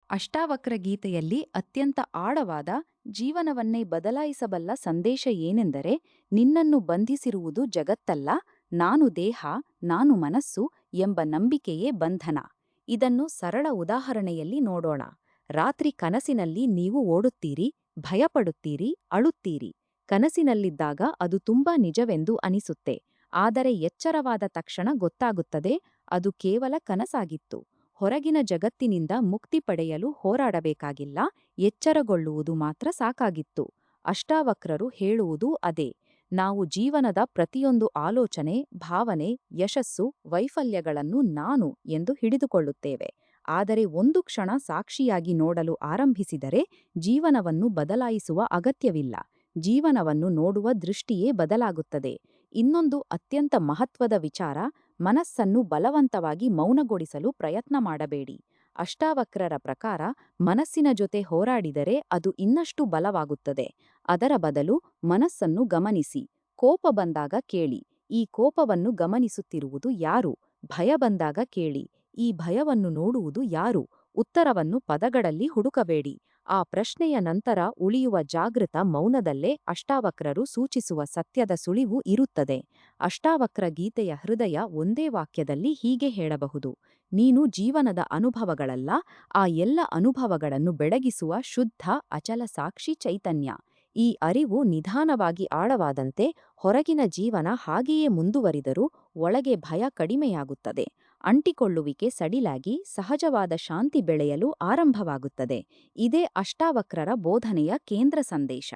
ಅಷ್ಟಾವಕ್ರ ಗೀತೆಯಲ್ಲಿ ಅತ್ಯಂತ ಆಳವಾದ, ಜೀವನವನ್ನೇ ಬದಲಾಯಿಸಬಲ್ಲ ಸಂದೇಶ ಏನೆಂದರೆ, ನಿನ್ನನ್ನು ಬಂಧಿಸಿರುವುದು ಜಗತ್ತಲ್ಲ, ನಾನು ದೇಹ, ನಾನು ಮನಸ್ಸು ಎಂಬ ನಂಬಿಕೆಯೇ ಬಂಧನ. ಇದನ್ನು ಸರಳ ಉದಾಹರಣೆಯಲ್ಲಿ ನೋಡೋಣ. ರಾತ್ರಿ ಕನಸಿನಲ್ಲಿ ನೀವು ಓಡುತ್ತೀರಿ, ಭಯಪಡುತ್ತೀರಿ, ಅಳುತ್ತೀರಿ. ಕನಸಿನಲ್ಲಿದ್ದಾಗ ಅದು ತುಂಬಾ ನಿಜವೆಂದು ಅನಿಸುತ್ತೆ. ಆದರೆ ಎಚ್ಚರವಾದ ತಕ್ಷಣ ಗೊತ್ತಾಗುತ್ತದೆ, ಅದು ಕೇವಲ ಕನಸಾಗಿತ್ತು. ಹೊರಗಿನ ಜಗತ್ತಿನಿಂದ ಮುಕ್ತಿ ಪಡೆಯಲು ಹೋರಾಡಬೇಕಾಗಿಲ್ಲ, ಎಚ್ಚರಗೊಳ್ಳುವುದು ಮಾತ್ರ ಸಾಕಾಗಿತ್ತು. ಅಷ್ಟಾವಕ್ರರು ಹೇಳುವುದೂ ಅದೇ. ನಾವು ಜೀವನದ ಪ್ರತಿಯೊಂದು ಆಲೋಚನೆ, ಭಾವನೆ, ಯಶಸ್ಸು, ವೈಫಲ್ಯಗಳನ್ನು ನಾನು ಎಂದು ಹಿಡಿದುಕೊಳ್ಳುತ್ತೇವೆ. ಆದರೆ ಒಂದು ಕ್ಷಣ ಸಾಕ್ಷಿಯಾಗಿ ನೋಡಲು ಆರಂಭಿಸಿದರೆ ಜೀವನವನ್ನು ಬದಲಾಯಿಸುವ ಅಗತ್ಯವಿಲ್ಲ. ಜೀವನವನ್ನು ನೋಡುವ ದೃಷ್ಟಿಯೇ ಬದಲಾಗುತ್ತದೆ. ಇನ್ನೊಂದು ಅತ್ಯಂತ ಮಹತ್ವದ ವಿಚಾರ, ಮನಸ್ಸನ್ನು ಬಲವಂತವಾಗಿ ಮೌನಗೊಳಿಸಲು ಪ್ರಯತ್ನ ಮಾಡಬೇಡಿ. ಅಷ್ಟಾವಕ್ರರ ಪ್ರಕಾರ, ಮನಸ್ಸಿನ ಜೊತೆ ಹೋರಾಡಿದರೆ ಅದು ಇನ್ನಷ್ಟು ಬಲವಾಗುತ್ತದೆ. ಅದರ ಬದಲು ಮನಸ್ಸನ್ನು ಗಮನಿಸಿ. ಕೋಪ ಬಂದಾಗ ಕೇಳಿ, ಈ ಕೋಪವನ್ನು ಗಮನಿಸುತ್ತಿರುವುದು ಯಾರು? ಭಯ ಬಂದಾಗ ಕೇಳಿ, ಈ ಭಯವನ್ನು ನೋಡುವುದು ಯಾರು? ಉತ್ತರವನ್ನು ಪದಗಳಲ್ಲಿ ಹುಡುಕಬೇಡಿ. ಆ ಪ್ರಶ್ನೆಯ ನಂತರ ಉಳಿಯುವ ಜಾಗೃತ ಮೌನದಲ್ಲೇ ಅಷ್ಟಾವಕ್ರರು ಸೂಚಿಸುವ ಸತ್ಯದ ಸುಳಿವು ಇರುತ್ತದೆ. ಅಷ್ಟಾವಕ್ರ ಗೀತೆಯ ಹೃದಯ ಒಂದೇ ವಾಕ್ಯದಲ್ಲಿ ಹೀಗೆ ಹೇಳಬಹುದು: ನೀನು ಜೀವನದ ಅನುಭವಗಳಲ್ಲ, ಆ ಎಲ್ಲ ಅನುಭವಗಳನ್ನು ಬೆಳಗಿಸುವ ಶುದ್ಧ ಅಚಲ ಸಾಕ್ಷಿ ಚೈತನ್ಯ. ಈ ಅರಿವು ನಿಧಾನವಾಗಿ ಆಳವಾದಂತೆ ಹೊರಗಿನ ಜೀವನ ಹಾಗೆಯೇ ಮುಂದುವರಿದರೂ ಒಳಗೆ ಭಯ ಕಡಿಮೆಯಾಗುತ್ತದೆ. ಅಂಟಿಕೊಳ್ಳುವಿಕೆ ಸಡಿಲಾಗಿ ಸಹಜವಾದ ಶಾಂತಿ ಬೆಳೆಯಲು ಆರಂಭವಾಗುತ್ತದೆ. ಇದೇ ಅಷ್ಟಾವಕ್ರರ ಬೋಧನೆಯ ಕೇಂದ್ರ ಸಂದೇಶ.